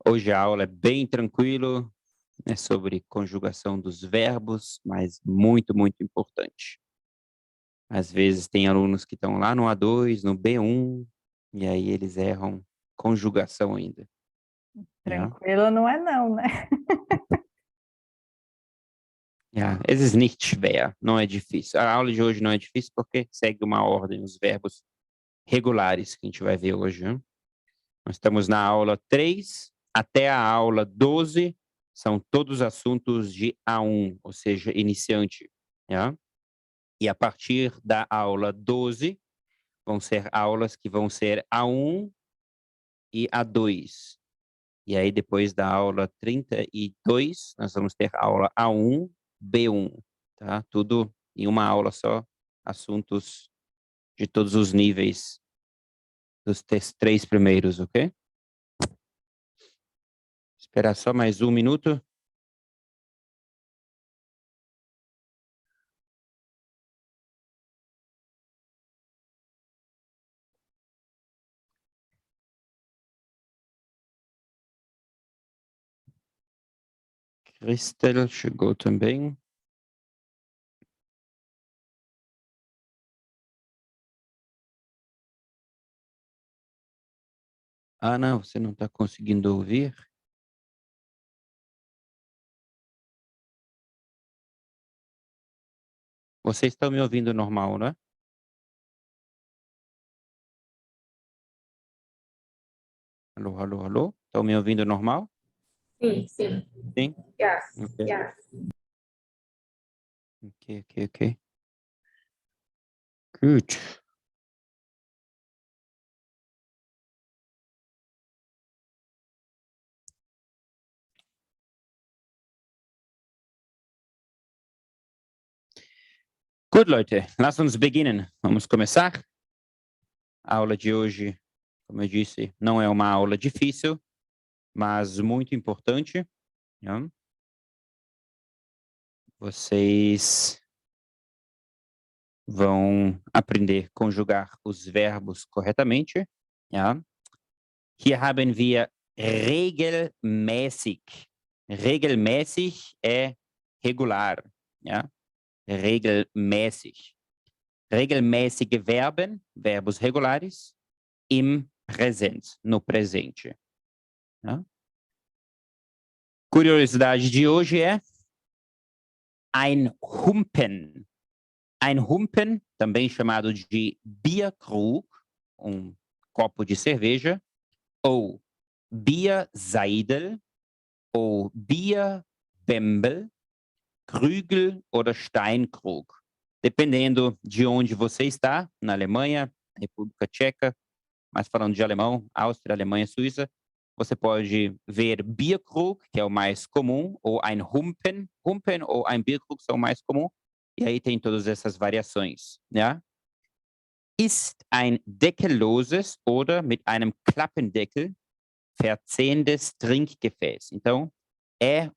Hoje a aula é bem tranquilo, é sobre conjugação dos verbos, mas muito, muito importante. Às vezes tem alunos que estão lá no A2, no B1, e aí eles erram conjugação ainda. Ja, Tranquilo não é não, né? ja, es ist nicht schwer, não é difícil. A aula de hoje não é difícil porque segue uma ordem, os verbos regulares que a gente vai ver hoje. Né? Nós estamos na aula 3 até a aula 12, são todos assuntos de A1, ou seja, iniciante. Ja? E a partir da aula 12, vão ser aulas que vão ser A1 e A2. E aí, depois da aula 32, nós vamos ter aula A1, B1, tá? Tudo em uma aula só, assuntos de todos os níveis dos três primeiros, ok? Esperar só mais um minuto. Cristel chegou também. Ah, não, você não está conseguindo ouvir? Vocês estão me ouvindo normal, né? Alô, alô, alô? Estão me ouvindo normal? Sim, sim. Sim? Yes, Ok, yes. ok. Good. Gut, Leute, lasst uns beginnen. Vamos começar? A aula de hoje, como eu disse, não é uma aula difícil, mas muito importante. Né? Vocês vão aprender a conjugar os verbos corretamente. Ja? Hier haben wir regelmäßig. Regelmäßig é regular. Ja? Regelmäßig. Regelmäßige Verben, verbos regulares, im Präsent, no presente. Tá? Curiosidade de hoje é ein Humpen. Ein Humpen, também chamado de Bierkrug, copo de cerveja, ou Bierseidel, ou Bierbembel, Krügel oder Steinkrug. Dependendo de onde você está, na Alemanha, República Tcheca, mas falando de alemão, Áustria, Alemanha, Suíça, você pode ver Bierkrug, que é o mais comum, ou ein Humpen. Humpen ou ein Bierkrug são o mais comum. E aí tem todas essas variações. Ja? Ist ein deckelloses oder mit einem Klappendeckel verzehendes Trinkgefäß. Então, é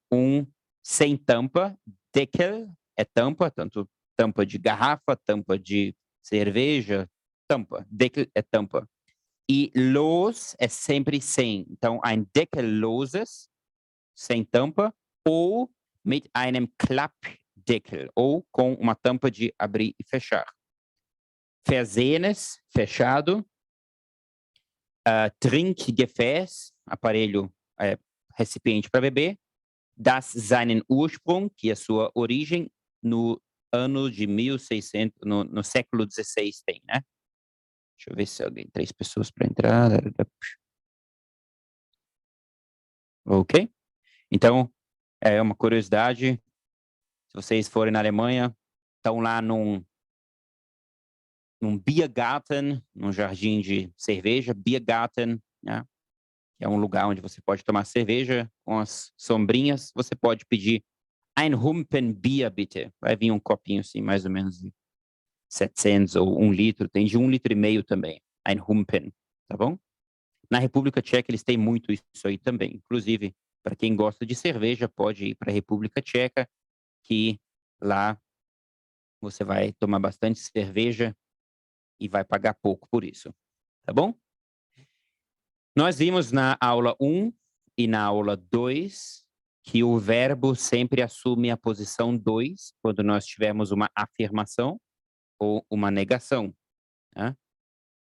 sem tampa. Deckel é tampa, tanto tampa de garrafa, tampa de cerveja, tampa. Deckel é tampa. E los é sempre sem. Então, ein deckelloses, sem tampa, ou mit einem Klappdeckel, ou com uma tampa de abrir e fechar. Versehenes, fechado. Trinkgefäß, aparelho, recipiente para beber. Das seinen Ursprung, que é sua origem, no ano de 1600, no século XVI tem, né? Deixa eu ver se alguém, 3 pessoas para entrar. Ok? Então, é uma curiosidade. Se vocês forem na Alemanha, estão lá num Biergarten, num jardim de cerveja, Biergarten, né? Que é um lugar onde você pode tomar cerveja com as sombrinhas. Você pode pedir ein Humpen Bier, bitte. Vai vir um copinho assim, mais ou menos de 700 ou 1 litro. Tem de 1,5 litro também. Ein Humpen, tá bom? Na República Tcheca eles têm muito isso aí também. Inclusive, para quem gosta de cerveja, pode ir para a República Tcheca, que lá você vai tomar bastante cerveja e vai pagar pouco por isso. Tá bom? Nós vimos na aula 1 e na aula 2 que o verbo sempre assume a posição 2 quando nós tivermos uma afirmação ou uma negação. Né?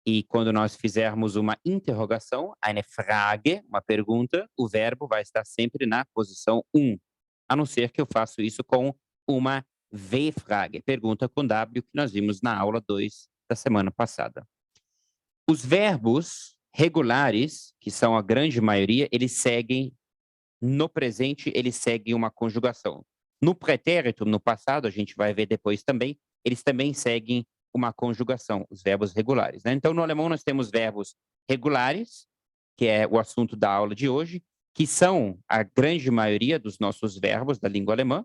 E quando nós fizermos uma interrogação, eine Frage, uma pergunta, o verbo vai estar sempre na posição 1, a não ser que eu faça isso com uma W-Frage, pergunta com W, que nós vimos na aula 2 da semana passada. Os verbos regulares, que são a grande maioria, eles seguem, no presente, eles seguem uma conjugação. No pretérito, no passado, a gente vai ver depois também, eles também seguem uma conjugação, os verbos regulares. Né? Então, no alemão, nós temos verbos regulares, que é o assunto da aula de hoje, que são a grande maioria dos nossos verbos da língua alemã.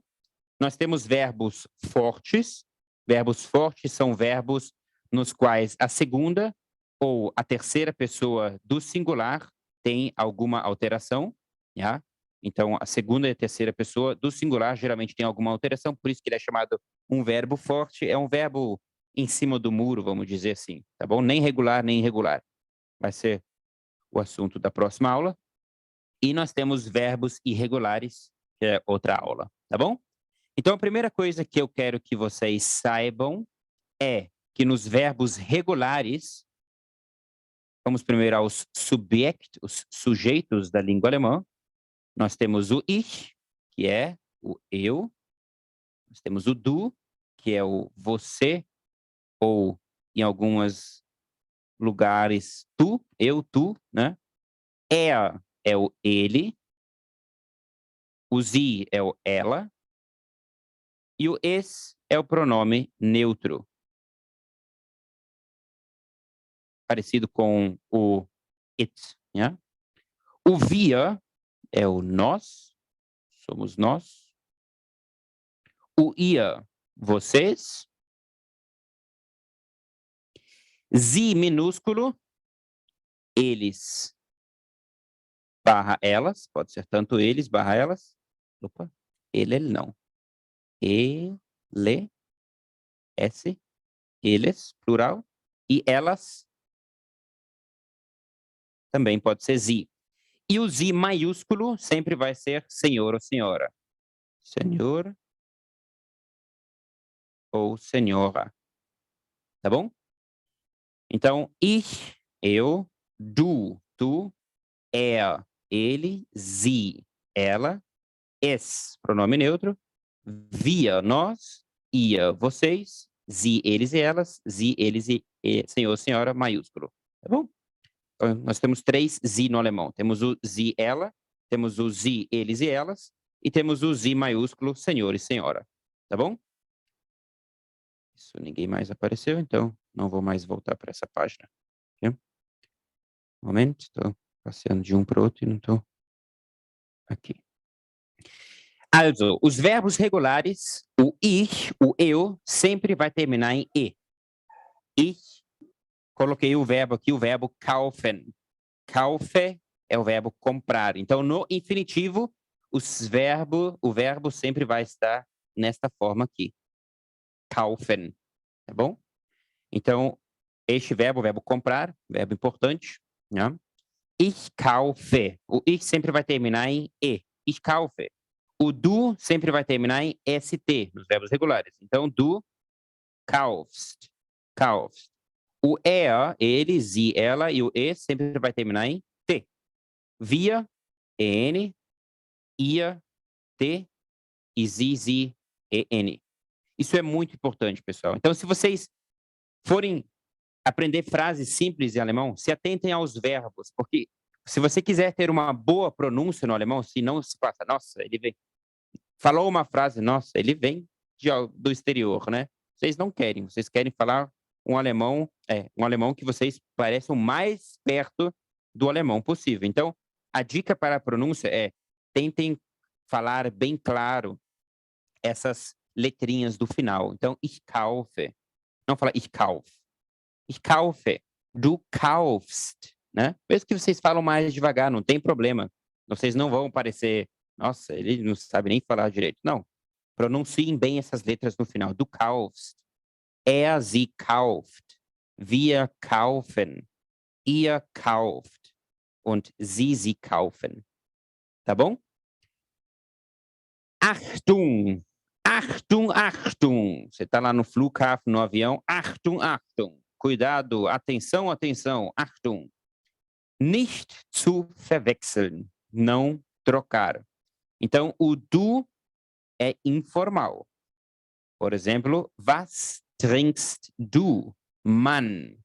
Nós temos verbos fortes. Verbos fortes são verbos nos quais a segunda ou a terceira pessoa do singular tem alguma alteração. Yeah? Então, a segunda e a terceira pessoa do singular geralmente tem alguma alteração, por isso que ele é chamado um verbo forte. É um verbo em cima do muro, vamos dizer assim, tá bom? Nem regular, nem irregular. Vai ser o assunto da próxima aula. E nós temos verbos irregulares, que é outra aula, tá bom? Então, a primeira coisa que eu quero que vocês saibam é que nos verbos regulares, vamos primeiro aos subject, os sujeitos da língua alemã. Nós temos o ich, que é o eu. Nós temos o du, que é o você, ou em alguns lugares, tu, eu, tu, né? Er é o ele. O sie é o ela. E o es é o pronome neutro. Parecido com o it, né? O wir é o nós, somos nós. O ihr, vocês. Sie minúsculo, eles barra elas, pode ser tanto eles barra elas. Opa, ele não. Ele, S, eles, plural. E elas também pode ser sie. E o sie maiúsculo sempre vai ser senhor ou senhora. Senhor ou senhora. Tá bom? Então, ich, eu, du, tu, er, ele, sie, ela, es, pronome neutro, wir, nós, ihr, vocês, sie, eles e elas, sie, eles e senhor, senhora, maiúsculo. Tá bom? Então, nós temos 3 sie no alemão. Temos o sie, ela, temos o sie, eles e elas, e temos o sie maiúsculo, senhor e senhora. Tá bom? Isso, ninguém mais apareceu, então não vou mais voltar para essa página. Okay? Um momento, estou passeando de um para o outro e não estou aqui. Also, os verbos regulares, o ich, o eu, sempre vai terminar em e. Ich, coloquei o verbo aqui, o verbo kaufen. Kaufe é o verbo comprar. Então, no infinitivo, o verbo sempre vai estar nesta forma aqui. Kaufen, tá bom? Então, este verbo, o verbo comprar, verbo importante, né? Ich kaufe. O ich sempre vai terminar em e. Ich kaufe. O du sempre vai terminar em st, nos verbos regulares. Então, du kaufst. Kaufst. O er, ele, sie, ela e o e sempre vai terminar em t. Wir, en, ihr, t, e sie, en. Isso é muito importante, pessoal. Então, se vocês forem aprender frases simples em alemão, se atentem aos verbos, porque se você quiser ter uma boa pronúncia no alemão, se não se passa, nossa, ele vem, falou uma frase, nossa, ele vem do exterior, né? Vocês não querem, vocês querem falar um alemão que vocês pareçam mais perto do alemão possível. Então, a dica para a pronúncia é tentem falar bem claro essas letrinhas do final. Então, ich kaufe. Não fala ich kauf. Ich kaufe. Du kaufst. Né? Mesmo que vocês falam mais devagar, não tem problema. Vocês não vão parecer, nossa, ele não sabe nem falar direito. Não. Pronunciem bem essas letras no final. Du kaufst. Er, sie kauft. Wir kaufen. Ihr kauft. Und sie kaufen. tá bom? Achtung, Achtung, Achtung. Você está lá no Flughafen, no avião. Achtung, Achtung. Cuidado, atenção, atenção. Achtung. Nicht zu verwechseln. Não trocar. Então, o du é informal. Por exemplo, was trinkst du, Mann?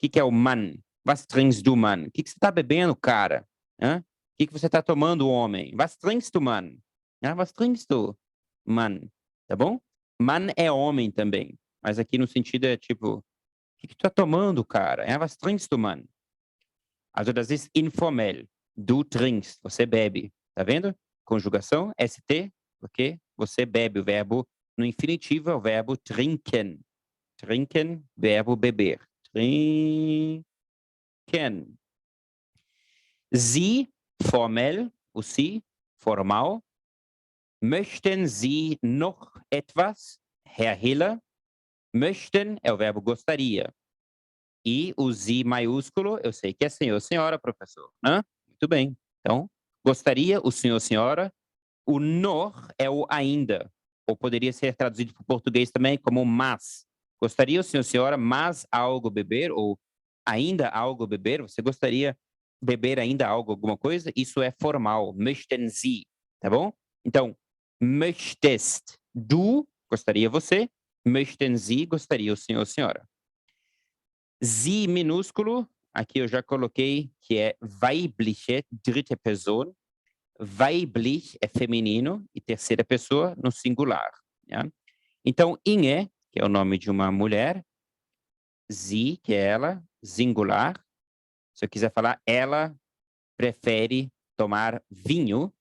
O que é o Mann? Was trinkst du, Mann? O que você está bebendo, cara? Hã? O que você está tomando, homem? Was trinkst du, Mann? Was trinkst du, Mann? Tá bom? Mann é homem também. Mas aqui no sentido é tipo, o que tu está tomando, cara? Was trinkst du, Mann? Also, das ist informell. Du trinkst, você bebe. Tá vendo? Conjugação, ST, porque você bebe. O verbo no infinitivo é o verbo trinken. Trinken, verbo beber. Trinken. Sie, formell, o Sie, formal. Möchten Sie noch etwas, Herr Hiller? Möchten é o verbo gostaria. E o Sie maiúsculo, eu sei que é senhor, senhora, professor. Hã? Muito bem. Então, gostaria, o senhor, senhora. O noch é o ainda. Ou poderia ser traduzido para o português também como mas. Gostaria, o senhor, senhora, mas algo beber? Ou ainda algo beber? Você gostaria beber ainda algo, alguma coisa? Isso é formal. Möchten Sie. Tá bom? Então, möchtest du, gostaria você. Möchten Sie, gostaria o senhor, senhora. Sie minúsculo, aqui eu já coloquei que é weibliche, dritte Person. Weiblich é feminino e terceira pessoa no singular. Yeah? Então, Inge, que é o nome de uma mulher, Sie, que é ela, singular. Se eu quiser falar, ela prefere tomar vinho,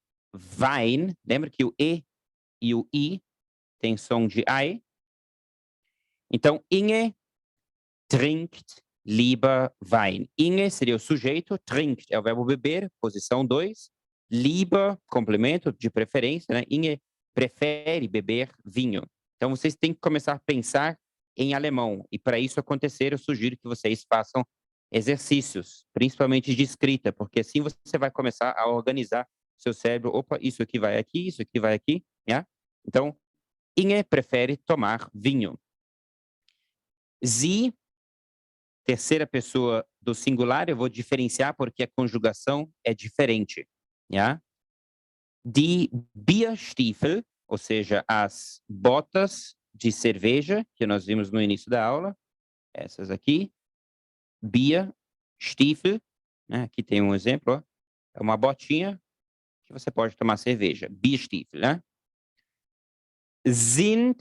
Wein. Lembra que o e o I tem som de I? Então, Inge trinkt lieber Wein. Inge seria o sujeito, trinkt é o verbo beber, posição 2. Lieber, complemento de preferência, né? Inge prefere beber vinho. Então, vocês têm que começar a pensar em alemão. E para isso acontecer, eu sugiro que vocês façam exercícios, principalmente de escrita, porque assim você vai começar a organizar seu cérebro. Opa, isso aqui vai aqui, isso aqui vai aqui. Yeah? Então, Inge prefere tomar vinho. Sie, terceira pessoa do singular, eu vou diferenciar porque a conjugação é diferente. Yeah? Die Bierstiefel, ou seja, as botas de cerveja, que nós vimos no início da aula, essas aqui, Bierstiefel, né? Aqui tem um exemplo, ó. É uma botinha que você pode tomar cerveja, Bierstiefel, né? Sind,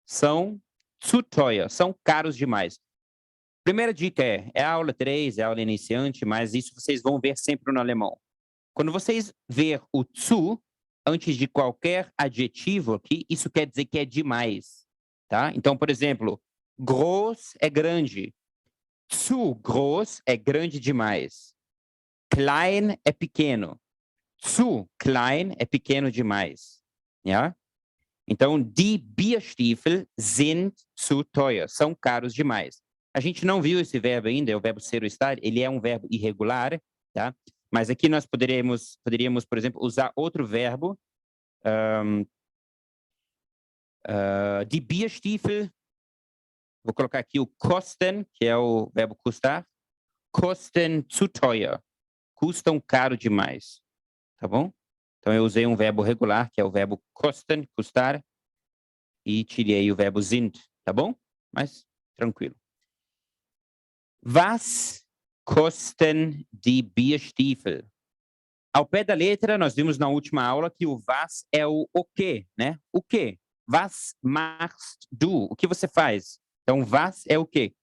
são zu teuer, são caros demais. Primeira dica é a aula 3, é a aula iniciante, mas isso vocês vão ver sempre no alemão. Quando vocês ver o zu antes de qualquer adjetivo aqui, isso quer dizer que é demais, tá? Então, por exemplo, groß é grande. Zu groß é grande demais. Klein é pequeno. Zu klein é pequeno demais. Yeah? Então, die Bierstiefel sind zu teuer. São caros demais. A gente não viu esse verbo ainda, é o verbo ser ou estar. Ele é um verbo irregular, tá? Mas aqui nós poderíamos, por exemplo, usar outro verbo. Die Bierstiefel. Vou colocar aqui o kosten, que é o verbo custar. Kosten zu teuer. Custam caro demais. Tá bom? Então, eu usei um verbo regular, que é o verbo kosten, custar, e tirei o verbo sind, tá bom? Mas, tranquilo. Was kosten die Bierstiefel? Ao pé da letra, nós vimos na última aula que o was é o quê, né? O quê? Was machst du? O que você faz? Então, was é o quê?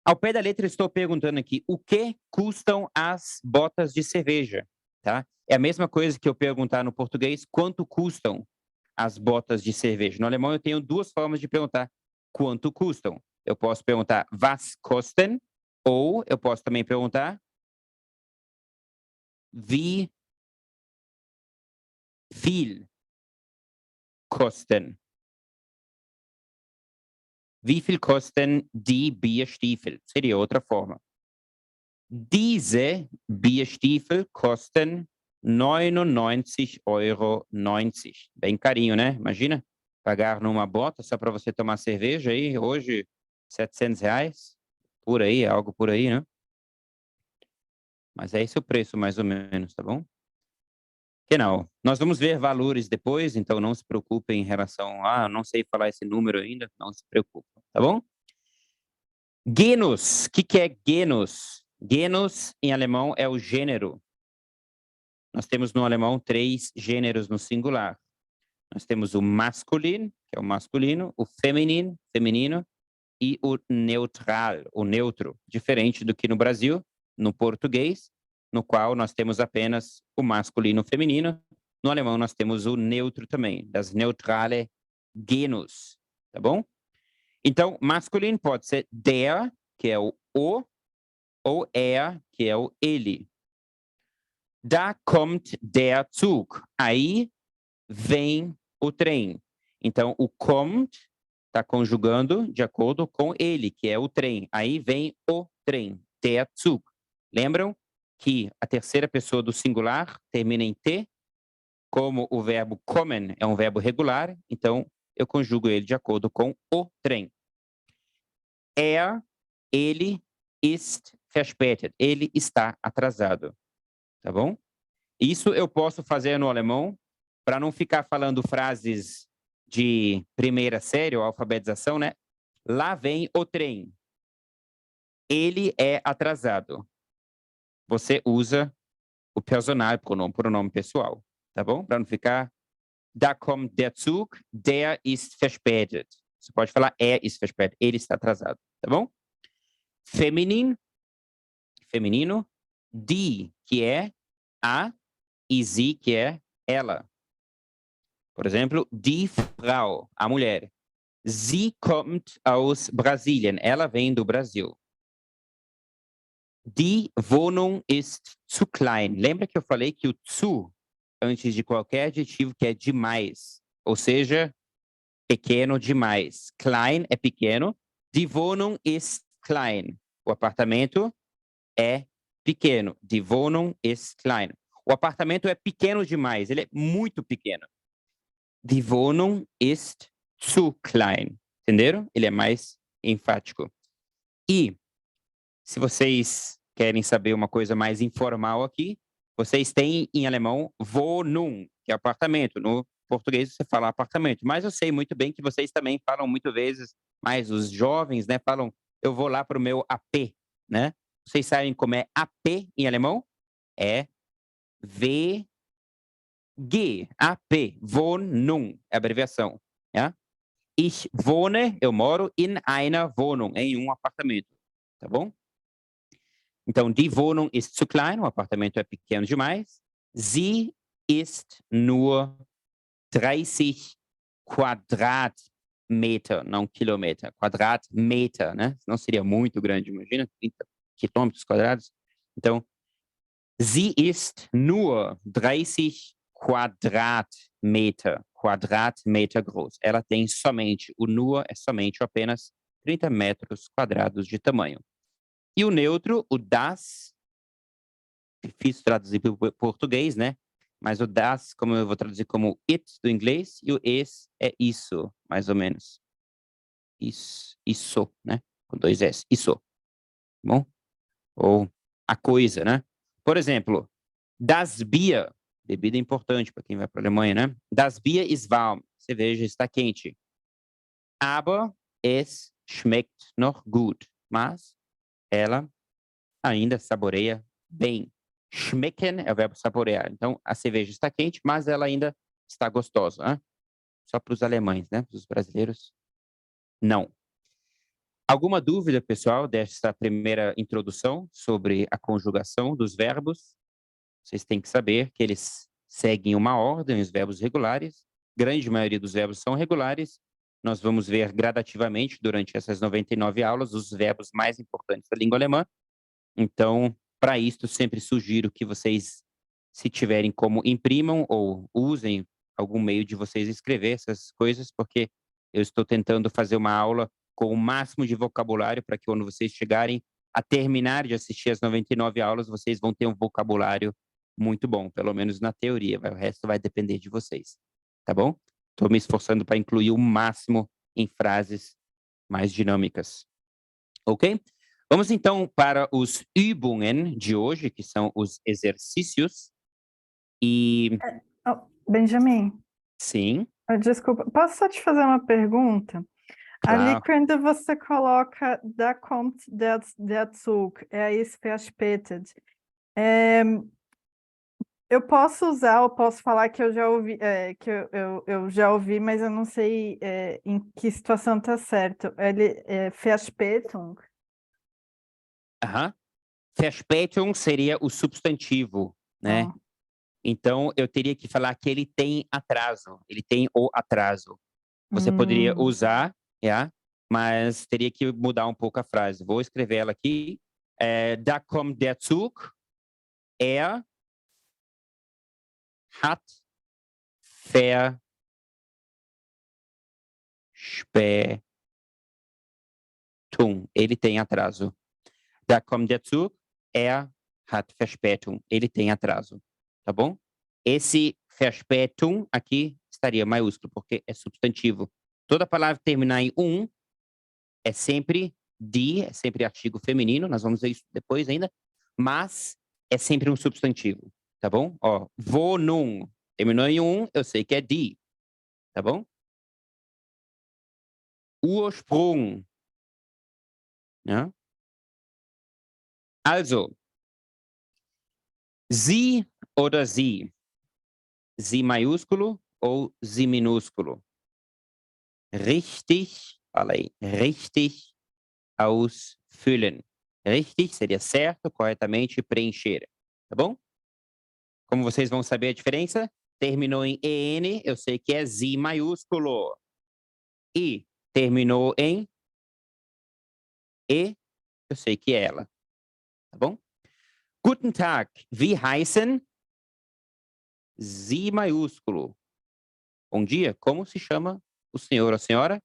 Ao pé da letra, estou perguntando aqui, o que custam as botas de cerveja? Tá? É a mesma coisa que eu perguntar no português, quanto custam as botas de cerveja? No alemão, eu tenho duas formas de perguntar quanto custam. Eu posso perguntar was kosten, ou eu posso também perguntar wie viel kosten? Wie viel kosten die Bierstiefel? Seria outra forma. Diese Bierstiefel kosten €99,90. Bem carinho, né? Imagina, pagar numa bota só para você tomar cerveja aí, hoje, R$ 700, por aí, algo por aí, né? Mas é esse o preço, mais ou menos, tá bom? Genau. Nós vamos ver valores depois, então não se preocupem em relação a, não sei falar esse número ainda, não se preocupem, tá bom? Genus, o que é genus? Genus, em alemão, é o gênero. Nós temos no alemão 3 gêneros no singular. Nós temos o masculino, que é o masculino, o feminino, e o neutral, o neutro, diferente do que no Brasil, no português, no qual nós temos apenas o masculino e o feminino. No alemão nós temos o neutro também, das neutrale genus, tá bom? Então, masculino pode ser der, que é o, ou er, que é o ele. Da kommt der Zug. Aí vem o trem. Então, o kommt está conjugando de acordo com ele, que é o trem. Aí vem o trem, der Zug. Lembram que a terceira pessoa do singular termina em T? Como o verbo kommen é um verbo regular, então eu conjugo ele de acordo com o trem. Ele ist verspätet. Ele está atrasado. Tá bom? Isso eu posso fazer no alemão para não ficar falando frases de primeira série ou alfabetização, né? Lá vem o trem. Ele é atrasado. Você usa o personal, pronome pessoal, tá bom? Para não ficar da kommt der Zug, der ist verspätet. Você pode falar ist verspätet, ele está atrasado, tá bom? Feminino, die, que é a, e sie, que é ela. Por exemplo, die Frau, a mulher. Sie kommt aus Brasilien. Ela vem do Brasil. Die Wohnung ist zu klein. Lembra que eu falei que o zu, antes de qualquer adjetivo, que é demais. Ou seja, pequeno demais. Klein é pequeno. Die Wohnung ist klein. O apartamento é pequeno. Die Wohnung ist klein. O apartamento é pequeno demais. Ele é muito pequeno. Die Wohnung ist zu klein. Entenderam? Ele é mais enfático. E, se vocês querem saber uma coisa mais informal aqui, vocês têm em alemão Wohnung, que é apartamento. No português você fala apartamento. Mas eu sei muito bem que vocês também falam muitas vezes, mais os jovens, né, falam, eu vou lá para o meu AP, né? Vocês sabem como é AP em alemão? É V G, AP, Wohnung, é a abreviação. Ja? Ich wohne, eu moro in einer Wohnung, em um apartamento, tá bom? Então, die Wohnung ist zu klein, o apartamento é pequeno demais. Sie ist nur 30 Quadratmeter, não quilômetro, quadratmeter, né? Não seria muito grande, imagina, 30 quilômetros quadrados. Então, sie ist nur 30 quadratmeter groß. Ela tem somente, o nur é somente ou apenas 30 metros quadrados de tamanho. E o neutro, o das, difícil traduzir para o português, né? Mas o das, como eu vou traduzir como it do inglês, e o es é isso, mais ou menos. Isso, né? Com 2 S, isso. Bom? Ou a coisa, né? Por exemplo, das Bier, bebida importante para quem vai para a Alemanha, né? Das Bier ist warm, cerveja está quente. Aber es schmeckt noch gut. Mas ela ainda saboreia bem. Schmecken é o verbo saborear. Então, a cerveja está quente, mas ela ainda está gostosa. Né? Só para os alemães, né? Para os brasileiros, não. Alguma dúvida, pessoal, dessa primeira introdução sobre a conjugação dos verbos? Vocês têm que saber que eles seguem uma ordem, os verbos regulares. Grande maioria dos verbos são regulares. Nós vamos ver gradativamente, durante essas 99 aulas, os verbos mais importantes da língua alemã. Então, para isso, sempre sugiro que vocês, se tiverem como, imprimam ou usem algum meio de vocês escrever essas coisas, porque eu estou tentando fazer uma aula com o máximo de vocabulário para que quando vocês chegarem a terminar de assistir as 99 aulas, vocês vão ter um vocabulário muito bom, pelo menos na teoria. O resto vai depender de vocês, tá bom? Estou me esforçando para incluir o máximo em frases mais dinâmicas. Ok? Vamos então para os Übungen de hoje, que são os exercícios. E Oh, Benjamin, sim, desculpa, posso só te fazer uma pergunta? Ali, claro. quando você coloca da kommt der Zug, ist verspätet, eu posso usar, eu posso falar que eu já ouvi, que eu já ouvi, mas eu não sei em que situação está certo. Ele é Verspätung. Aham. Verspätung seria o substantivo, né? Ah, Então, eu teria que falar que ele tem atraso, ele tem o atraso. Você poderia hum, usar, mas teria que mudar um pouco a frase. Vou escrever ela aqui. Da kommt der Zug. Hat Verspätung. Ele tem atraso. Da kommt der Zug. Hat Verspätung. Ele tem atraso. Tá bom? Esse Verspätung aqui estaria maiúsculo, porque é substantivo. Toda palavra que terminar em é sempre die, é sempre artigo feminino, nós vamos ver isso depois ainda, mas é sempre um substantivo, tá bom? Ó, Wohnung, terminou em eu sei que é die, tá bom? Ursprung, né? Also, sie oder sie? Sie maiúsculo ou sie minúsculo? Richtig, fala aí, richtig ausfüllen. Richtig seria certo, corretamente preencher, tá bom? Como vocês vão saber a diferença? Terminou em EN, eu sei que é Z maiúsculo. E terminou em E, eu sei que é ela. Tá bom? Guten Tag, wie heißen? Z maiúsculo. Bom dia, como se chama o senhor ou a senhora?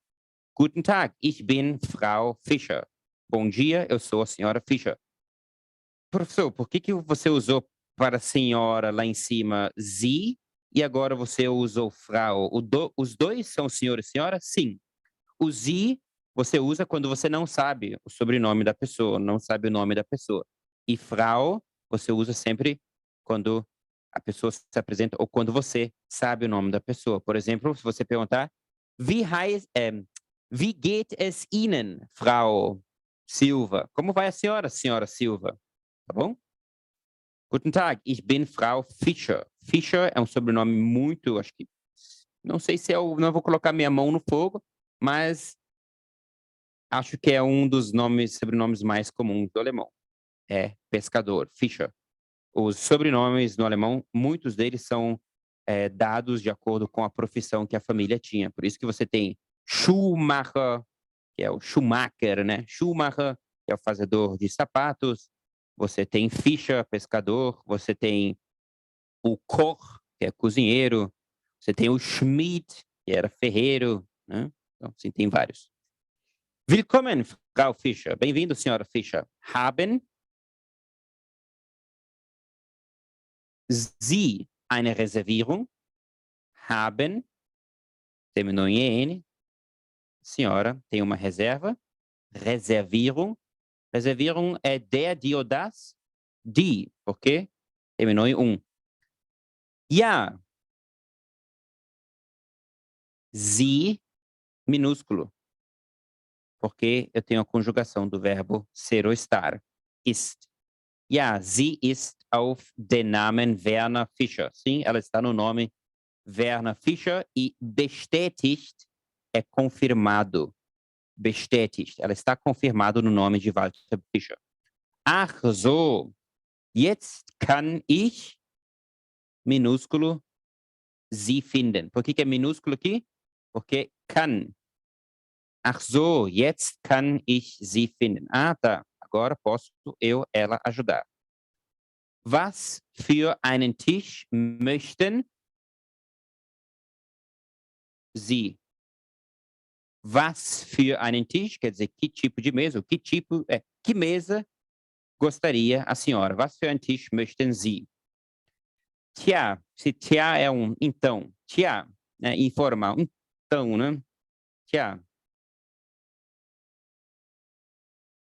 Guten Tag, ich bin Frau Fischer. Bom dia, eu sou a senhora Fischer. Professor, por que você usou para senhora lá em cima Sie e agora você usou Frau? Os dois são senhor e senhora? Sim. O Sie você usa quando você não sabe o sobrenome da pessoa, não sabe o nome da pessoa. E Frau você usa sempre quando a pessoa se apresenta ou quando você sabe o nome da pessoa. Por exemplo, se você perguntar wie geht es Ihnen, Frau Silva? Como vai a senhora, senhora Silva? Tá bom? Guten Tag, ich bin Frau Fischer. Fischer é um sobrenome muito, acho que, não sei se não vou colocar minha mão no fogo, mas acho que é um dos sobrenomes mais comuns do alemão. É pescador, Fischer. Os sobrenomes no alemão, muitos deles são dados de acordo com a profissão que a família tinha. Por isso que você tem Schumacher, que é o Schumacher, né? Schumacher, que é o fazedor de sapatos. Você tem Fischer, pescador. Você tem o Koch, que é cozinheiro. Você tem o Schmied, que era ferreiro, né? Então, sim, tem vários. Willkommen, Frau Fischer. Bem-vindo, senhora Fischer. Haben Sie eine Reservierung? Haben, terminou em EN. Senhora, tem uma reserva? Reservierung. Reservierung é der, die ou das? Die, porque terminou em Ja. Sie, minúsculo. Porque eu tenho a conjugação do verbo ser ou estar. Ist. Ja, sie ist auf den Namen Werner Fischer. Sim, ela está no nome Werner Fischer e bestätigt é confirmado. Bestätigt, ela está confirmado no nome de Walter Fischer. Ach so, jetzt kann ich, minúsculo, sie finden. Por que é minúsculo aqui? Porque kann. Ach so, jetzt kann ich sie finden. Ah, tá. Agora posso ela ajudar. Was für einen Tisch möchten Sie? Was für einen Tisch quer dizer que tipo de mesa, que mesa gostaria a senhora? Was für einen Tisch möchten Sie? tja, se tja é um então, tja, né, informal, então, né? Tja.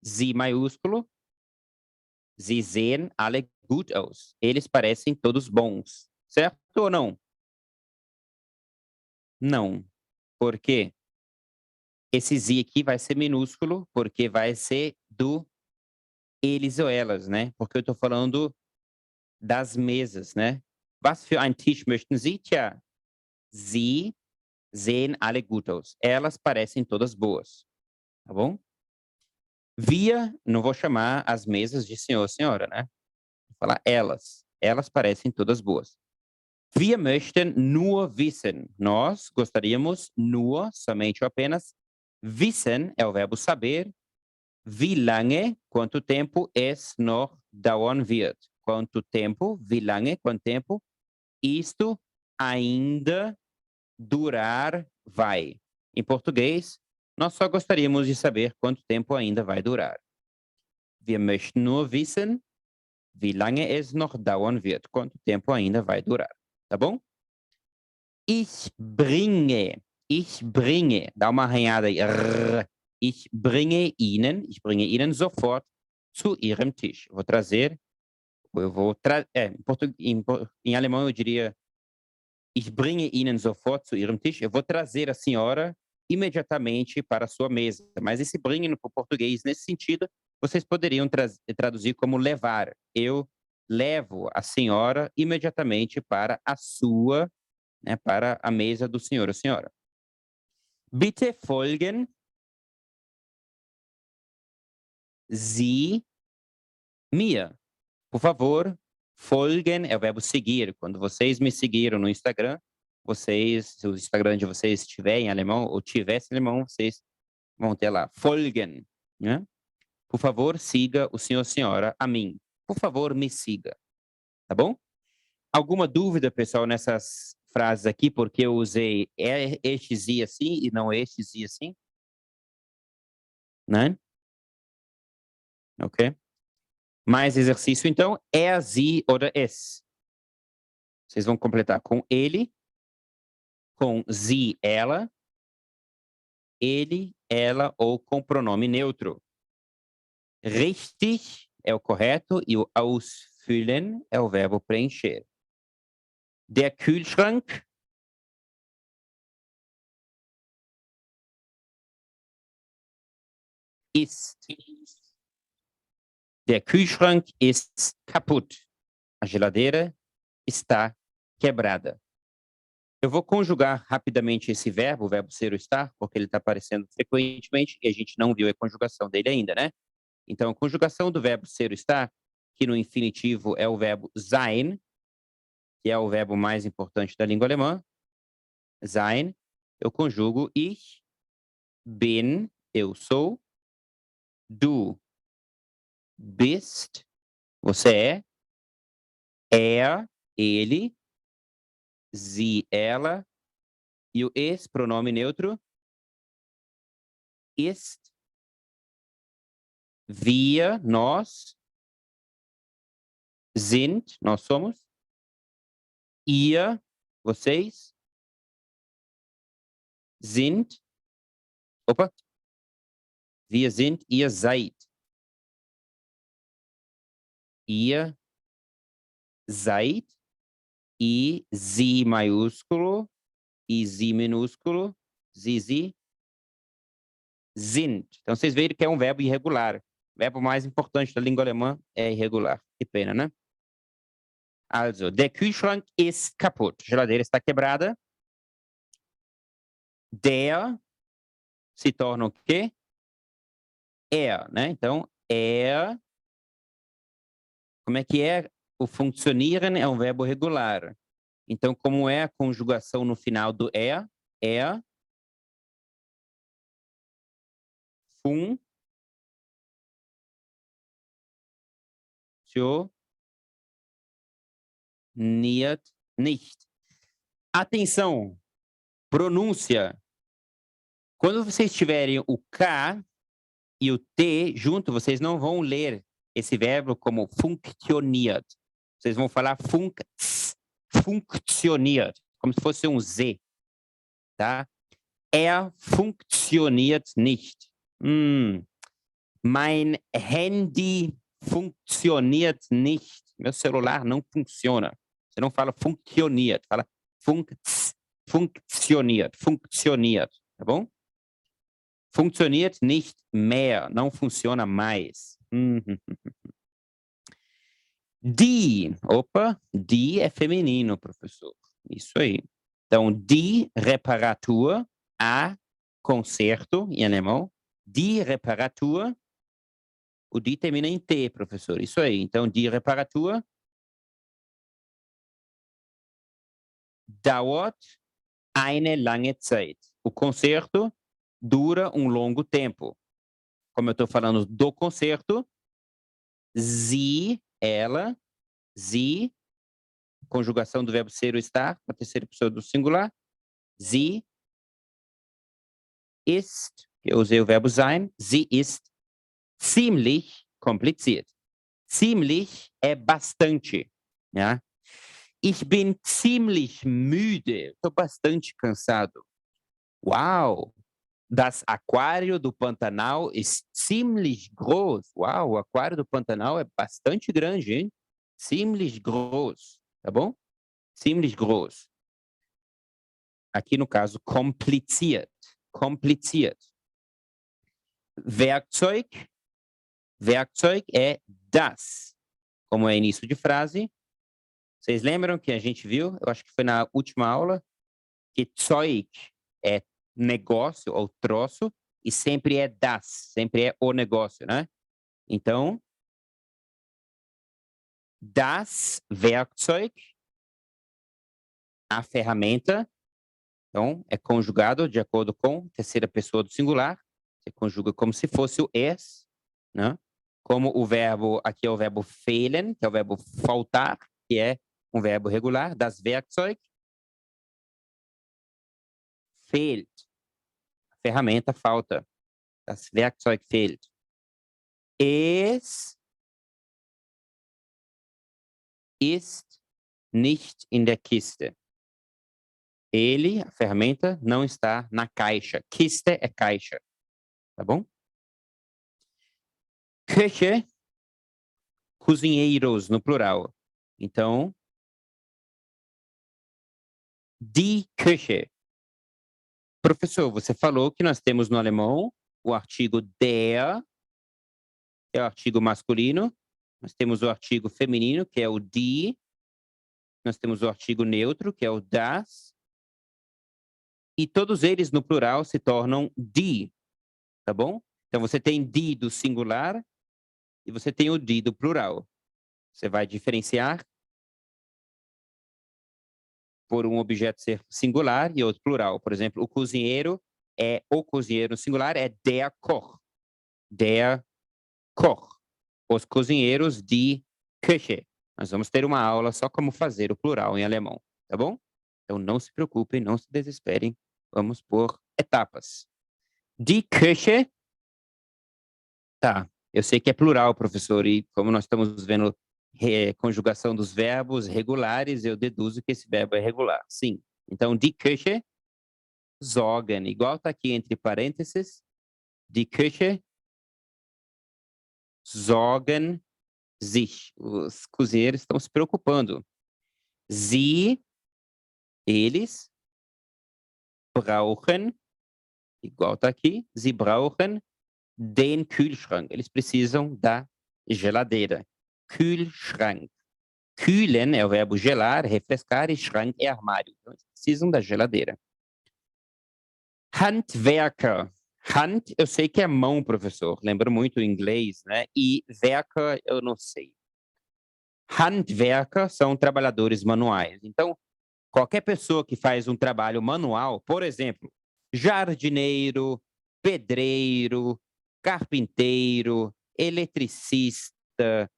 Sie maiúsculo, sie sehen alle gut aus. Eles parecem todos bons. Certo ou não? Não. Por quê? Esse sie aqui vai ser minúsculo, porque vai ser do eles ou elas, né? Porque eu estou falando das mesas, né? Was für ein Tisch möchten Sie? Tja, sie sehen alle gut aus. Elas parecem todas boas. Tá bom? Wir, não vou chamar as mesas de senhor ou senhora, né? Vou falar elas. Elas parecem todas boas. Wir möchten nur wissen. Nós gostaríamos nur, somente ou apenas. Wissen é o verbo saber. Wie lange, quanto tempo, es noch dauern wird. Quanto tempo, wie lange, quanto tempo, isto ainda durar vai. Em português, nós só gostaríamos de saber quanto tempo ainda vai durar. Wir möchten nur wissen, wie lange es noch dauern wird. Quanto tempo ainda vai durar. Tá bom? Ich bringe. Dá uma arranhada aí. Ich bringe Ihnen sofort zu Ihrem Tisch. Vou trazer, em alemão eu diria Ich bringe Ihnen sofort zu Ihrem Tisch. Eu vou trazer a senhora imediatamente para a sua mesa. Mas esse bringe no português, nesse sentido, vocês poderiam traduzir como levar. Eu levo a senhora imediatamente para a sua, né, para a mesa do senhor ou senhora. Bitte folgen Sie mir. Por favor, folgen é o verbo seguir. Quando vocês me seguiram no Instagram, se o Instagram de vocês estiver em alemão ou tivesse em alemão, vocês vão ter lá, folgen, né? Por favor, siga o senhor ou senhora a mim. Por favor, me siga. Tá bom? Alguma dúvida, pessoal, nessas frases aqui, porque eu usei este sie assim e não este sie assim? Né? Ok? Mais exercício, então, er, sie oder es. Vocês vão completar com ele, com sie, ela, ele, ela ou com pronome neutro. Richtig é o correto e o ausfüllen é o verbo preencher. Der Kühlschrank ist. Der Kühlschrank ist kaputt. A geladeira está quebrada. Eu vou conjugar rapidamente esse verbo, o verbo ser ou estar, porque ele está aparecendo frequentemente e a gente não viu a conjugação dele ainda, né? Então, a conjugação do verbo ser ou estar, que no infinitivo é o verbo sein, que é o verbo mais importante da língua alemã. Sein, eu conjugo ich bin, eu sou. Du bist, você é. Er, ele. Sie, ela. E o es, pronome neutro, ist. Wir, nós. Sind, nós somos. Ihr, vocês. Sind. Opa. Wir sind, ihr seid. Ihr seid. E sie maiúsculo. E sie minúsculo. Sie sind. Então, vocês veem que é um verbo irregular. O verbo mais importante da língua alemã é irregular. Que pena, né? Also, der Kühlschrank ist kaputt. A geladeira está quebrada. Der se torna o quê? Er, né? Então, er. Como é que é? O funktionieren é um verbo regular. Então, como é a conjugação no final do er? Er. Funktioniert nicht. Atenção! Pronúncia. Quando vocês tiverem o K e o T junto, vocês não vão ler esse verbo como funktioniert. Vocês vão falar funktioniert, como se fosse um Z, tá? Funktioniert nicht. Mein Handy funktioniert nicht. Meu celular não funciona. Você não fala funktioniert, fala funktioniert, tá bom? Funktioniert nicht mehr, não funciona mais. Die é feminino, professor. Isso aí. Então, die Reparatur, a conserto, em alemão. Die Reparatur, o die termina em T, professor. Isso aí. Então, die Reparatur dauert eine lange Zeit. O conserto dura um longo tempo. Como eu estou falando do concerto, sie, ela, sie, conjugação do verbo ser ou estar, a terceira pessoa do singular, sie ist, eu usei o verbo sein, sie ist ziemlich kompliziert. Ziemlich é bastante, ja? Ich bin ziemlich müde, estou bastante cansado. Uau! Das Aquário do Pantanal ist ziemlich groß. Uau, o aquário do Pantanal é bastante grande, hein? Ziemlich groß, tá bom? Ziemlich groß. Aqui no caso, kompliziert. Kompliziert. Werkzeug. Werkzeug é das. Como é início de frase. Vocês lembram que a gente viu? Eu acho que foi na última aula que Zeug é negócio ou troço e sempre é das, sempre é o negócio, né? Então, das Werkzeug, a ferramenta, então é conjugado de acordo com a terceira pessoa do singular, você conjuga como se fosse o es, né? Como o verbo, aqui é o verbo fehlen, que é o verbo faltar, que é um verbo regular, das Werkzeug, fehlt. Ferramenta falta. Das Werkzeug fehlt. Es ist nicht in der Kiste. Ele, a ferramenta, não está na caixa. Kiste é caixa. Tá bom? Köche, cozinheiros, no plural. Então, die Küche. Professor, você falou que nós temos no alemão o artigo der, que é o artigo masculino. Nós temos o artigo feminino, que é o die. Nós temos o artigo neutro, que é o das. E todos eles, no plural, se tornam die. Tá bom? Então, você tem die do singular e você tem o die do plural. Você vai diferenciar por um objeto ser singular e outro plural. Por exemplo, o cozinheiro no singular é der Koch. Der Koch. Os cozinheiros, die Küche. Nós vamos ter uma aula só como fazer o plural em alemão, tá bom? Então não se preocupem, não se desesperem. Vamos por etapas. Die Küche. Tá, eu sei que é plural, professor, e como nós estamos vendo conjugação dos verbos regulares, eu deduzo que esse verbo é regular. Sim. Então, die Küche sorgen, igual está aqui entre parênteses. Die Küche sorgen sich. Os cozinheiros estão se preocupando. Sie, eles, brauchen, igual está aqui, sie brauchen den Kühlschrank. Eles precisam da geladeira. Kühlschrank. Kühlen é o verbo gelar, refrescar, e Schrank é armário. Então, eles precisam da geladeira. Handwerker. Hand, eu sei que é mão, professor. Lembra muito o inglês, né? E Werker, eu não sei. Handwerker são trabalhadores manuais. Então, qualquer pessoa que faz um trabalho manual, por exemplo, jardineiro, pedreiro, carpinteiro, eletricista,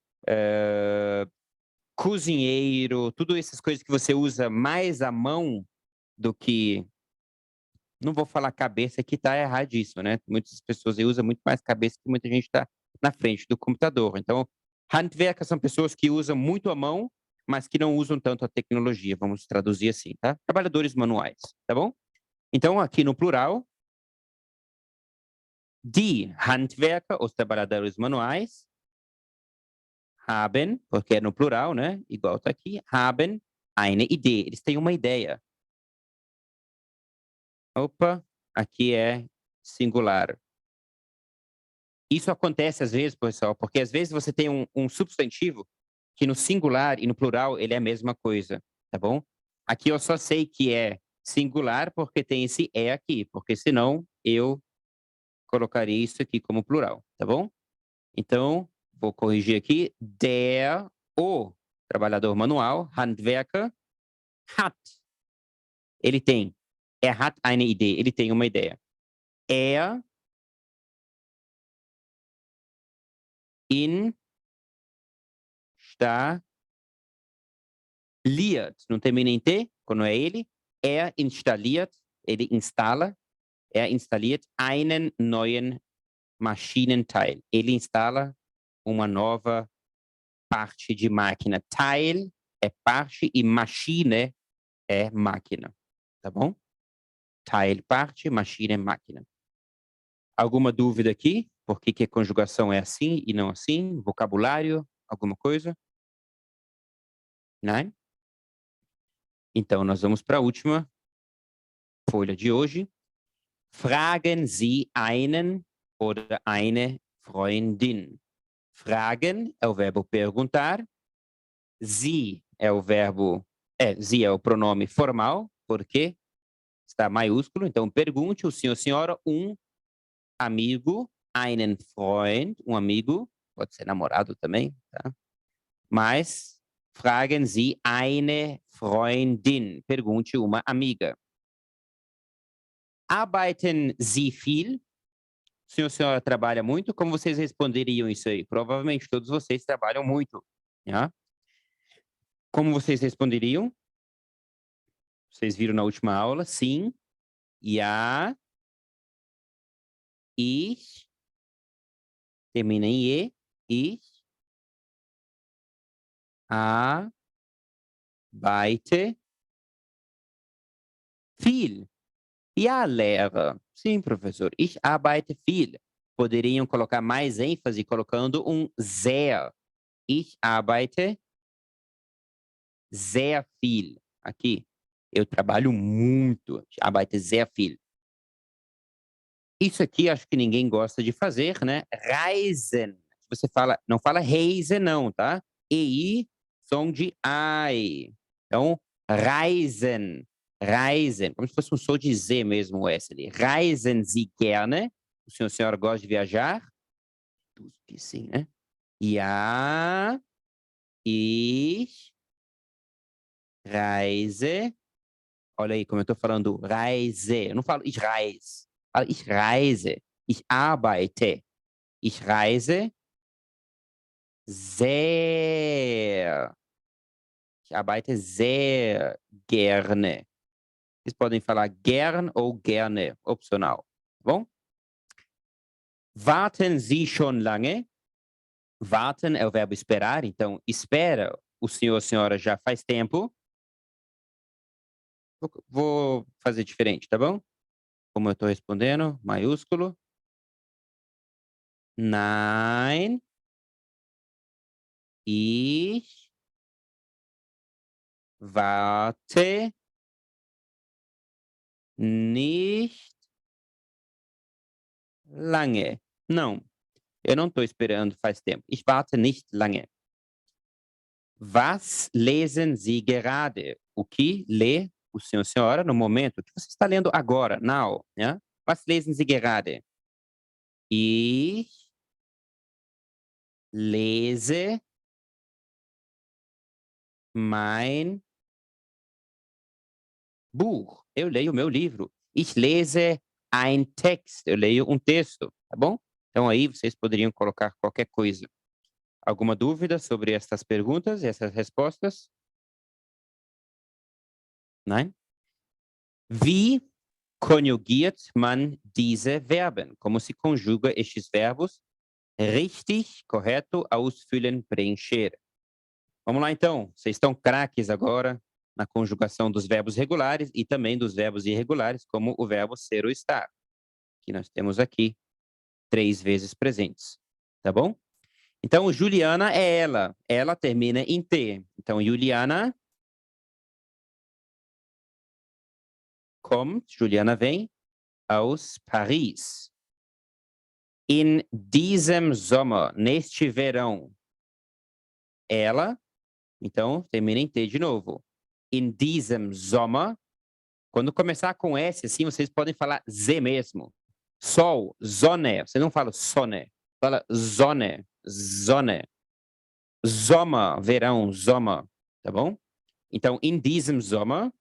cozinheiro, tudo essas coisas que você usa mais a mão do que... Não vou falar cabeça, que está erradíssimo, né? Muitas pessoas usam muito mais cabeça que muita gente está na frente do computador. Então, Handwerker são pessoas que usam muito a mão mas que não usam tanto a tecnologia, vamos traduzir assim, tá? Trabalhadores manuais, tá bom? Então, aqui no plural, die Handwerker, os trabalhadores manuais, haben, porque é no plural, né? Igual tá aqui, haben eine Idee. Eles têm uma ideia. Opa, aqui é singular. Isso acontece às vezes, pessoal, porque às vezes você tem um substantivo que no singular e no plural ele é a mesma coisa, tá bom? Aqui eu só sei que é singular porque tem esse é aqui, porque senão eu colocaria isso aqui como plural, tá bom? Então, vou corrigir aqui. O trabalhador manual, Handwerker, hat. Ele tem. Hat eine Idee. Ele tem uma ideia. Installiert. Não termina em T, quando é ele. Installiert. Ele instala. Installiert einen neuen Maschinenteil. Ele instala uma nova parte de máquina. Teil é parte e Maschine é máquina, tá bom? Teil, parte, Maschine, máquina. Alguma dúvida aqui? Por que a conjugação é assim e não assim? Vocabulário? Alguma coisa? Não? Então, nós vamos para a última folha de hoje. Fragen Sie einen oder eine Freundin. Fragen é o verbo perguntar. Sie é o verbo... Sie é o pronome formal, porque está maiúsculo. Então, pergunte o senhor, senhora, um amigo, einen Freund, um amigo, pode ser namorado também, tá? Mas, fragen Sie eine Freundin. Pergunte uma amiga. Arbeiten Sie viel? O senhor, senhora trabalha muito? Como vocês responderiam isso aí? Provavelmente todos vocês trabalham muito, né? Como vocês responderiam? Vocês viram na última aula? Sim. Ja. Ich. Termina em E. Ich. Arbeite. Viel. Ja, Lehrer. Sim, professor. Ich arbeite viel. Poderiam colocar mais ênfase colocando um sehr. Ich arbeite sehr viel. Aqui. Eu trabalho muito. Ich arbeite sehr viel. Isso aqui acho que ninguém gosta de fazer, né? Reisen. Você fala, não fala reisen não, tá? EI, som de I. Então, reisen. Reisen, como se fosse um som de Z mesmo, o S ali. Reisen Sie gerne? O senhor, senhora gosta de viajar? Tudo que sim, né? Ja, ich reise. Olha aí como eu estou falando reise. Eu não falo ich reise. Eu falo ich reise. Ich arbeite. Ich reise sehr. Ich arbeite sehr gerne. Vocês podem falar gern ou gerne, opcional, tá bom? Warten Sie schon lange? Warten é o verbo esperar, então espera o senhor ou senhora já faz tempo. Vou fazer diferente, tá bom? Como eu estou respondendo, maiúsculo. Nein. Ich warte nicht lange. Não, eu não estou esperando faz tempo. Ich warte nicht lange. Was lesen Sie gerade? O que lê o senhor, senhora, no momento? O que você está lendo agora, now? Né? Was lesen Sie gerade? Ich lese mein Buch. Eu leio o meu livro. Ich lese ein Text. Eu leio um texto, tá bom? Então aí vocês poderiam colocar qualquer coisa. Alguma dúvida sobre estas perguntas e essas respostas? Nein? Wie konjugiert man diese Verben? Como se conjuga estes verbos? Richtig, correto, ausfüllen, preencher. Vamos lá, então. Vocês estão craques agora na conjugação dos verbos regulares e também dos verbos irregulares, como o verbo ser ou estar, que nós temos aqui 3 vezes presentes. Tá bom? Então, Juliana é ela. Ela termina em T. Então, Juliana kommt, Juliana vem, aus Paris. In diesem Sommer, neste verão. Ela, então, termina em T de novo. In diesem Sommer. Quando começar com S, assim, vocês podem falar Z mesmo. Sol, Sonne. Você não fala Sonne. Fala Sonne, Sonne. Sommer, verão, Sommer. Tá bom? Então, in diesem Sommer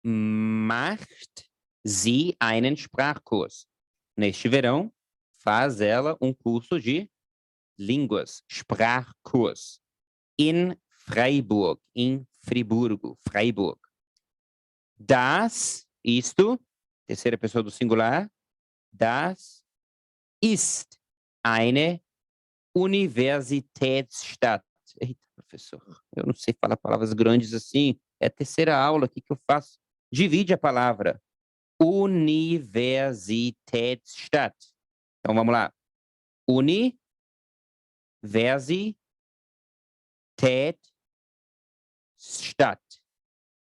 macht sie einen Sprachkurs. Neste verão, faz ela um curso de línguas, Sprachkurs. In Freiburg, em Friburgo, Freiburg. Das, isto, terceira pessoa do singular, das ist eine Universitätsstadt. Eita, professor, eu não sei falar palavras grandes assim. É a terceira aula, o que eu faço? Divide a palavra. Universitätsstadt. Então, vamos lá. Universitätsstadt.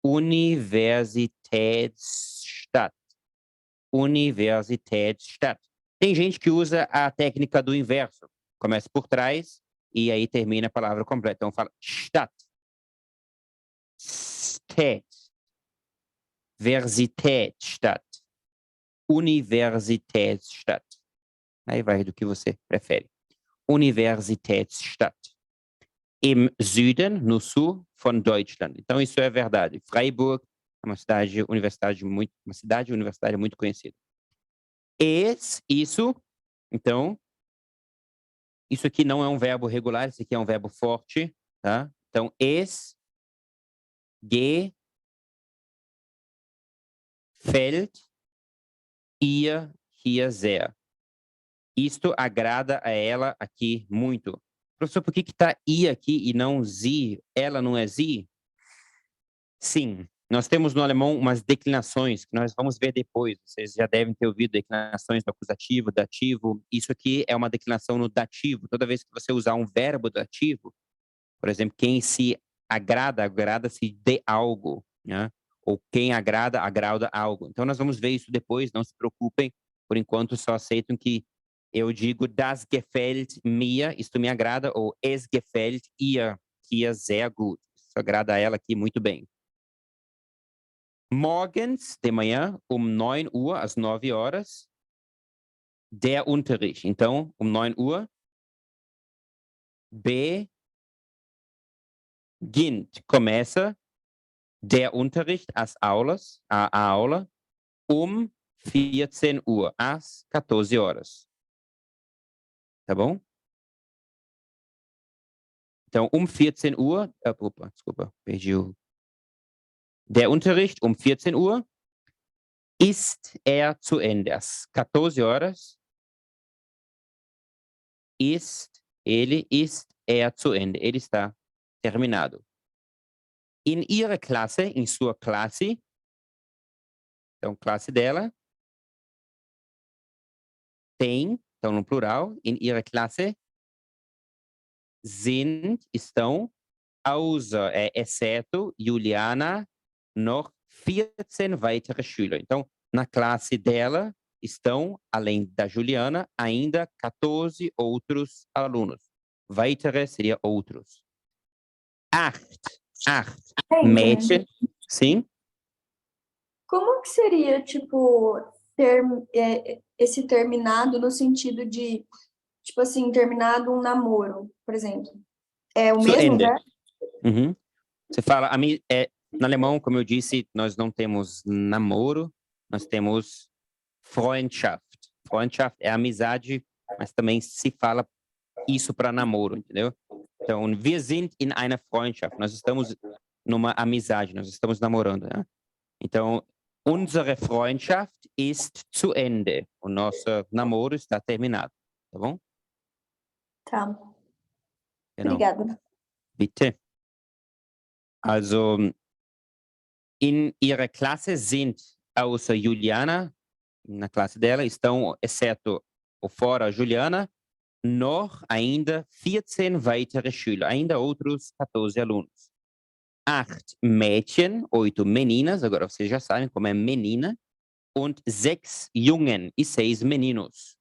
Universitätsstadt. Universitätsstadt. Tem gente que usa a técnica do inverso. Começa por trás e aí termina a palavra completa. Então, fala Stadt. Stadt. Universitätsstadt. Universitätsstadt. Aí vai do que você prefere. Universitätsstadt. Im Süden, no sul, von Deutschland. Então, isso é verdade. Freiburg é uma cidade universitária muito conhecida. Isso, então, isso aqui não é um verbo regular, isso aqui é um verbo forte, tá? Então, gefällt ihr hier sehr. Isto agrada a ela aqui muito. Professor, por que está I aqui e não Sie? Ela não é Sie? Sim, nós temos no alemão umas declinações que nós vamos ver depois. Vocês já devem ter ouvido declinações do acusativo, dativo. Isso aqui é uma declinação no dativo. Toda vez que você usar um verbo dativo, por exemplo, quem se agrada, agrada-se de algo, né? Ou quem agrada, agrada algo. Então, nós vamos ver isso depois, não se preocupem. Por enquanto, só aceitam que eu digo das gefällt mir, isto me agrada, ou es gefällt ihr hier sehr gut. Isso agrada a ela aqui muito bem. Morgens, de manhã, 9 Uhr, às 9 horas, der Unterricht. Então, 9 Uhr, beginnt, começa, der Unterricht, as aulas, a aula, 14 Uhr, às 14 horas. Tá bom? Então, 14 Uhr, opa, desculpa, perdi o... Der Unterricht 14 Uhr ist zu Ende. Às 14 horas, ele ist zu Ende. Ele está terminado. In ihrer Klasse, em sua classe, então, classe dela, tem, então, no plural, in ihrer Klasse, estão, außer, exceto, Juliana, noch 14 weitere Schüler. Então, na classe dela estão, além da Juliana, ainda 14 outros alunos. Weitere seria outros. Acht Mädchen. Sim? Como que seria, tipo, esse terminado no sentido de, tipo assim, terminado um namoro, por exemplo? É o mesmo verbo? Uhum. Você fala, no alemão, como eu disse, nós não temos namoro, nós temos Freundschaft. Freundschaft é amizade, mas também se fala isso para namoro, entendeu? Então, wir sind in einer Freundschaft. Nós estamos numa amizade, nós estamos namorando, né? Então, unsere Freundschaft ist zu Ende. O nosso namoro está terminado, tá bom? Tá. Genau. Obrigada. Bitte. Also, in ihrer Klasse sind außer Juliana, na classe dela, estão, exceto ou fora Juliana, noch ainda 14 weitere Schüler, ainda outros 14 alunos. 8 Mädchen, 8 meninas, agora vocês já sabem como é menina, und 6 Jungen e 6 meninos.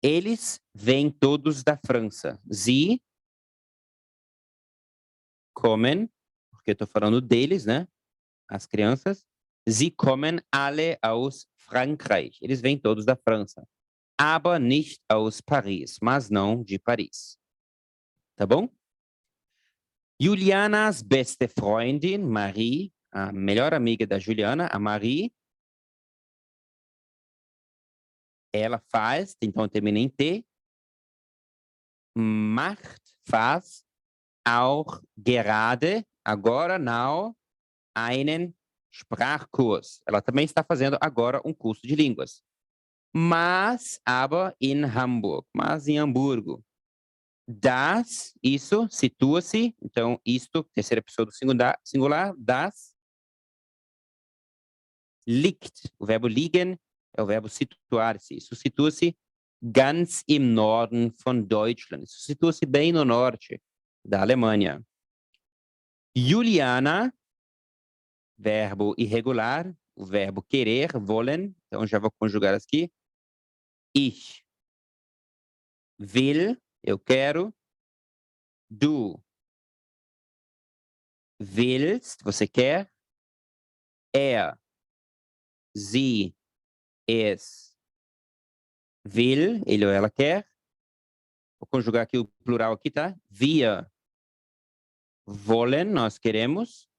Eles vêm todos da França. Sie kommen, porque eu estou falando deles, né? As crianças. Sie kommen alle aus Frankreich. Eles vêm todos da França. Aber nicht aus Paris, mas não de Paris. Tá bom? Julianas beste Freundin, Marie, a melhor amiga da Juliana, a Marie, ela faz, então termina em T, macht, faz, auch gerade, agora, now, einen Sprachkurs. Ela também está fazendo agora um curso de línguas. Mas, aber in Hamburg, mas em Hamburgo. Das, isso, situa-se, então isto, terceira pessoa do singular, das, liegt, o verbo liegen é o verbo situar-se, isso situa-se ganz im Norden von Deutschland, isso situa-se bem no norte da Alemanha. Juliana, verbo irregular, o verbo querer, wollen, então já vou conjugar aqui. Ich will, eu quero. Du willst, você quer. Er, sie, es will, ele ou ela quer. Vou conjugar aqui o plural aqui, tá? Wir wollen, nós queremos.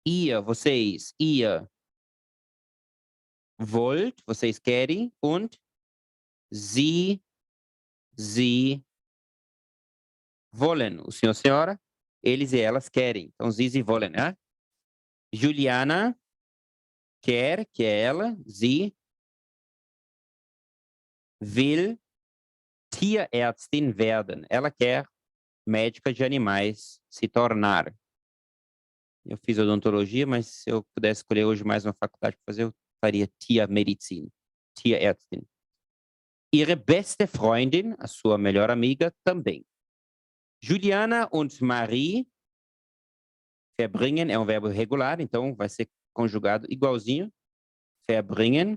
Ihr, vocês, ihr wollt, vocês querem. Und sie wollen, o senhor, senhora, eles e elas querem. Então, sie wollen, né? Juliana quer, que é ela. Sie will Tierärztin werden. Ela quer médica de animais se tornar. Eu fiz odontologia, mas se eu pudesse escolher hoje mais uma faculdade para fazer, eu faria Tiermedizin, Tierärztin. Ihre beste Freundin, a sua melhor amiga, também. Juliana und Marie verbringen é um verbo regular, então vai ser conjugado igualzinho. Verbringen,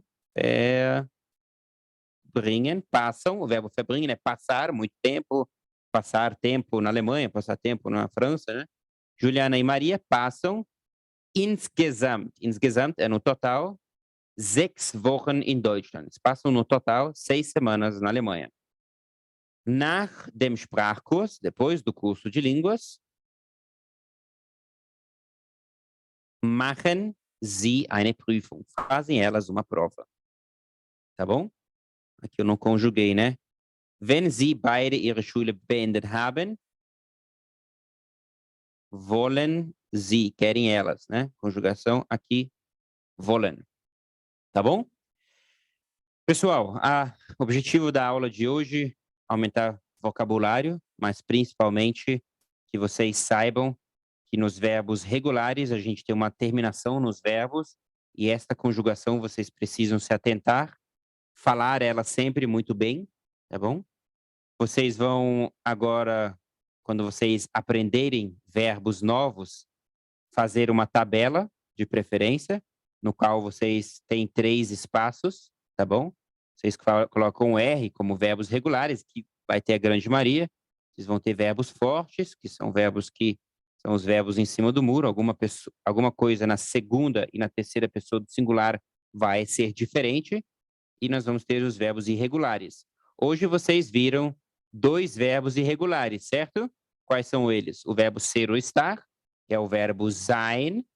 passam, o verbo verbringen é passar muito tempo, passar tempo na Alemanha, passar tempo na França, né? Juliana e Maria passam insgesamt é no total, 6 Wochen in Deutschland. Eles passam no total 6 semanas na Alemanha. Nach dem Sprachkurs, depois do curso de línguas, machen sie eine Prüfung. Fazem elas uma prova. Tá bom? Aqui eu não conjuguei, né? Wenn sie beide ihre Schule beendet haben, wollen sie, querem elas, né? Conjugação aqui, wollen. Tá bom? Pessoal, o objetivo da aula de hoje é aumentar vocabulário, mas principalmente que vocês saibam que nos verbos regulares a gente tem uma terminação nos verbos e esta conjugação vocês precisam se atentar, falar ela sempre muito bem, tá bom? Vocês vão agora, quando vocês aprenderem verbos novos, fazer uma tabela de preferência, no qual vocês têm 3 espaços, tá bom? Vocês colocam R como verbos regulares, que vai ter a grande maioria. Vocês vão ter verbos fortes, que são verbos que são os verbos em cima do muro. Alguma coisa na segunda e na terceira pessoa do singular vai ser diferente. E nós vamos ter os verbos irregulares. Hoje vocês viram 2 verbos irregulares, certo? Quais são eles? O verbo ser ou estar, que é o verbo sein.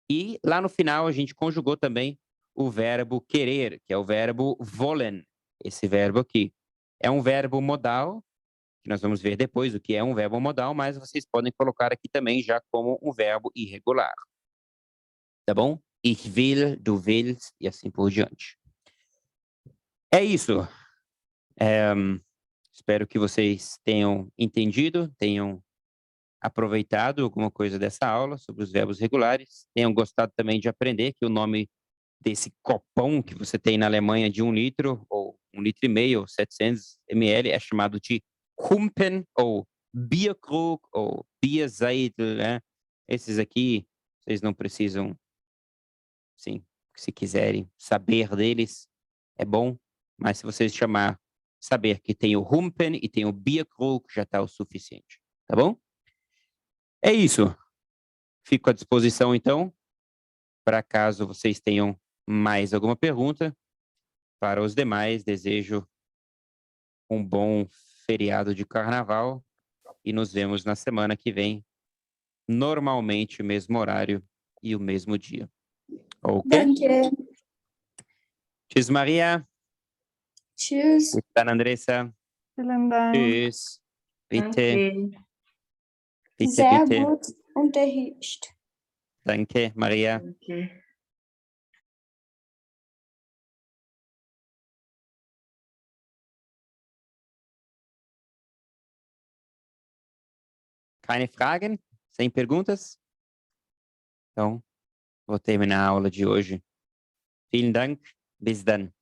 E lá no final a gente conjugou também o verbo querer, que é o verbo wollen. Esse verbo aqui é um verbo modal, que nós vamos ver depois o que é um verbo modal, mas vocês podem colocar aqui também já como um verbo irregular. Tá bom? Ich will, du willst e assim por diante. É isso. Espero que vocês tenham entendido, tenham aproveitado alguma coisa dessa aula sobre os verbos regulares, tenham gostado também de aprender que o nome desse copão que você tem na Alemanha de 1 litro, ou 1,5 litro, ou 700 ml, é chamado de Humpen, ou Bierkrug, ou Bierseidel, né? Esses aqui, vocês não precisam, sim, se quiserem saber deles, é bom, mas se vocês saber que tem o Humpen e tem o Bierkrug, já está o suficiente, tá bom? É isso. Fico à disposição, então, para caso vocês tenham mais alguma pergunta. Para os demais, desejo um bom feriado de carnaval e nos vemos na semana que vem, normalmente o mesmo horário e o mesmo dia. Ok? Danke. Tschüss, Maria. Tschüss. Bis dann, Andressa. Vielen Dank. Tschüss. Bitte, Danke. bitte, Sehr bitte. gut unterrichtet. Danke, Maria. Danke. Keine Fragen? Sem perguntas? Então, vou terminar a aula de hoje. Vielen Dank. Bis dann.